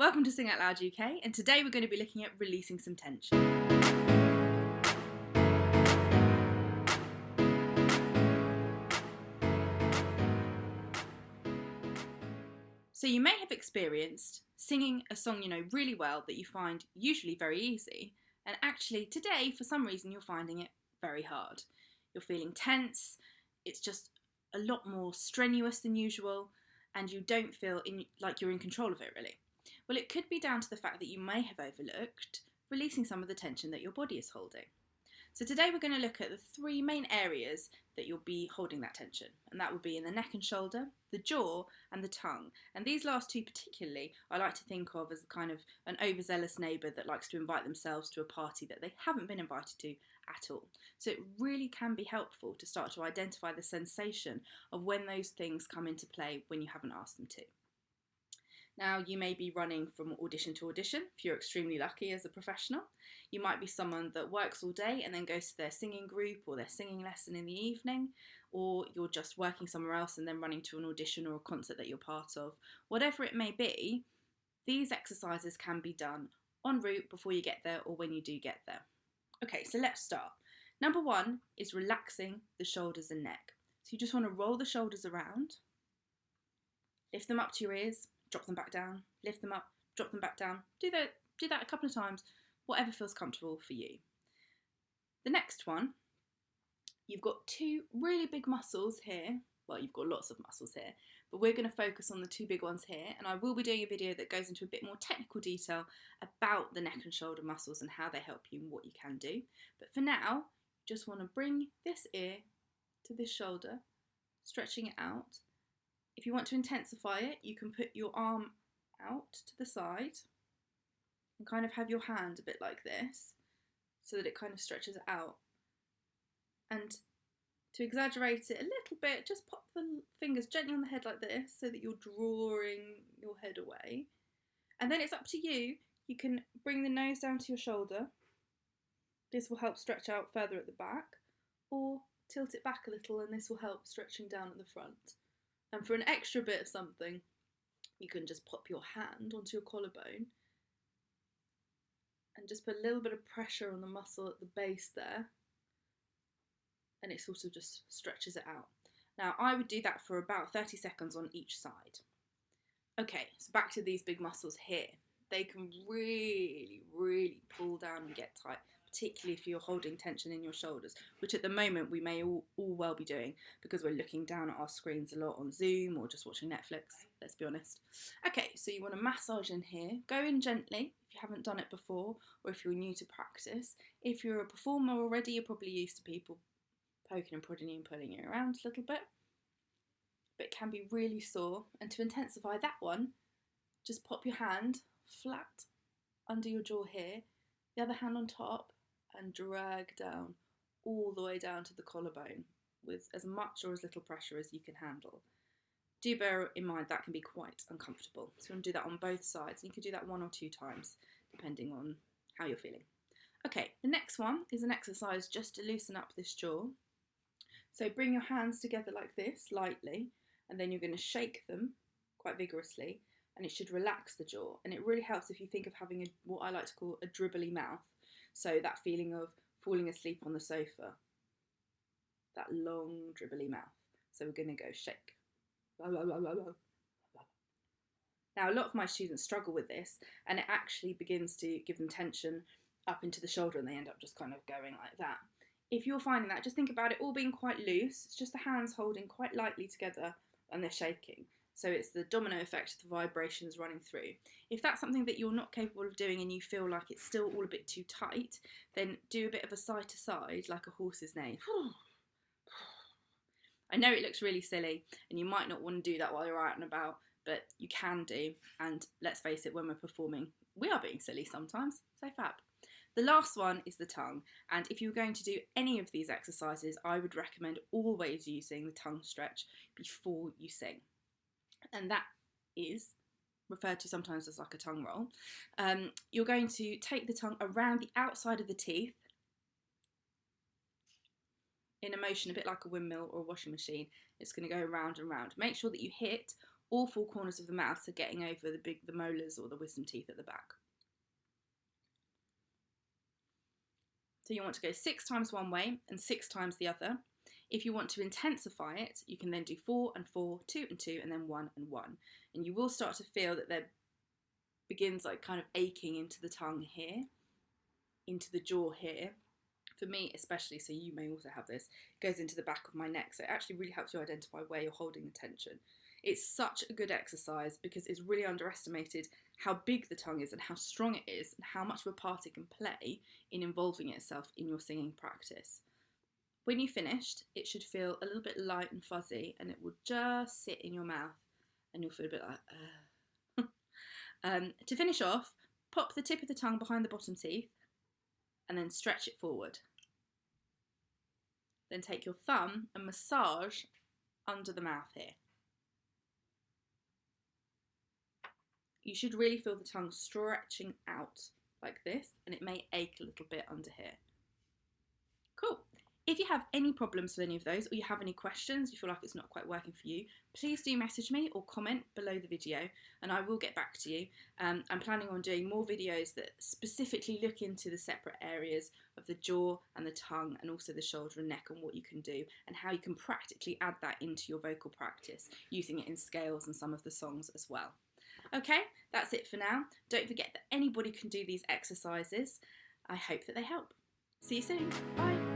Welcome to Sing Out Loud UK, and today we're going to be looking at releasing some tension. So you may have experienced singing a song you know really well that you find usually very easy, and actually today for some reason you're finding it very hard. You're feeling tense, it's just a lot more strenuous than usual, and you don't feel like you're in control of it really. Well, it could be down to the fact that you may have overlooked releasing some of the tension that your body is holding. So today we're going to look at the three main areas that you'll be holding that tension, and that will be in the neck and shoulder, the jaw and the tongue. And these last two particularly I like to think of as kind of an overzealous neighbour that likes to invite themselves to a party that they haven't been invited to at all. So it really can be helpful to start to identify the sensation of when those things come into play when you haven't asked them to. Now, you may be running from audition to audition if you're extremely lucky as a professional. You might be someone that works all day and then goes to their singing group or their singing lesson in the evening, or you're just working somewhere else and then running to an audition or a concert that you're part of. Whatever it may be, these exercises can be done en route before you get there or when you do get there. Okay, so let's start. Number one is relaxing the shoulders and neck. So you just want to roll the shoulders around, lift them up to your ears, drop them back down, lift them up, drop them back down. Do that a couple of times, whatever feels comfortable for you. The next one, you've got two really big muscles here. Well, you've got lots of muscles here, but we're going to focus on the two big ones here, and I will be doing a video that goes into a bit more technical detail about the neck and shoulder muscles and how they help you and what you can do. But for now, just want to bring this ear to this shoulder, stretching it out. If you want to intensify it, you can put your arm out to the side and kind of have your hand a bit like this so that it kind of stretches it out. And to exaggerate it a little bit, just pop the fingers gently on the head like this so that you're drawing your head away. And then it's up to you. You can bring the nose down to your shoulder. This will help stretch out further at the back, or tilt it back a little and this will help stretching down at the front. And for an extra bit of something, you can just pop your hand onto your collarbone and just put a little bit of pressure on the muscle at the base there, and it sort of just stretches it out. Now, I would do that for about 30 seconds on each side. Okay, so back to these big muscles here. They can really, really pull down and get tight, particularly if you're holding tension in your shoulders, which at the moment we may all well be doing because we're looking down at our screens a lot on Zoom or just watching Netflix, let's be honest. Okay, so you want to massage in here. Go in gently if you haven't done it before, or if you're new to practice. If you're a performer already, you're probably used to people poking and prodding you and pulling you around a little bit. But it can be really sore, and to intensify that one, just pop your hand flat under your jaw here, the other hand on top, and drag down all the way down to the collarbone with as much or as little pressure as you can handle. Do bear in mind that can be quite uncomfortable. So you want to do that on both sides. You can do that 1 or 2 times depending on how you're feeling. Okay, the next one is an exercise just to loosen up this jaw. So bring your hands together like this, lightly, and then you're going to shake them quite vigorously, and it should relax the jaw. And it really helps if you think of having what I like to call a dribbly mouth. So that feeling of falling asleep on the sofa, that long dribbly mouth. So we're going to go shake. Now, a lot of my students struggle with this, and it actually begins to give them tension up into the shoulder, and they end up just kind of going like that. If you're finding that, just think about it all being quite loose. It's just the hands holding quite lightly together and they're shaking. So it's the domino effect of the vibrations running through. If that's something that you're not capable of doing and you feel like it's still all a bit too tight, then do a bit of a side to side like a horse's neigh. I know it looks really silly and you might not want to do that while you're out and about, but you can do. And let's face it, when we're performing, we are being silly sometimes. So fab. The last one is the tongue, and if you're going to do any of these exercises, I would recommend always using the tongue stretch before you sing. And that is referred to sometimes as like a tongue roll. You're going to take the tongue around the outside of the teeth in a motion a bit like a windmill or a washing machine. It's going to go round and round. Make sure that you hit all four corners of the mouth, so getting over the molars or the wisdom teeth at the back. So you want to go 6 times one way and 6 times the other. If you want to intensify it, you can then do 4 and 4, 2 and 2, and then 1 and 1. And you will start to feel that there begins like kind of aching into the tongue here, into the jaw here. For me especially, so you may also have this, it goes into the back of my neck. So it actually really helps you identify where you're holding the tension. It's such a good exercise because it's really underestimated how big the tongue is and how strong it is and how much of a part it can play in involving itself in your singing practice. When you've finished, it should feel a little bit light and fuzzy, and it will just sit in your mouth and you'll feel a bit like, To finish off, pop the tip of the tongue behind the bottom teeth and then stretch it forward. Then take your thumb and massage under the mouth here. You should really feel the tongue stretching out like this, and it may ache a little bit under here. Cool. If you have any problems with any of those, or you have any questions, you feel like it's not quite working for you, please do message me or comment below the video and I will get back to you. I'm planning on doing more videos that specifically look into the separate areas of the jaw and the tongue and also the shoulder and neck and what you can do and how you can practically add that into your vocal practice, using it in scales and some of the songs as well. Okay, that's it for now. Don't forget that anybody can do these exercises. I hope that they help. See you soon. Bye.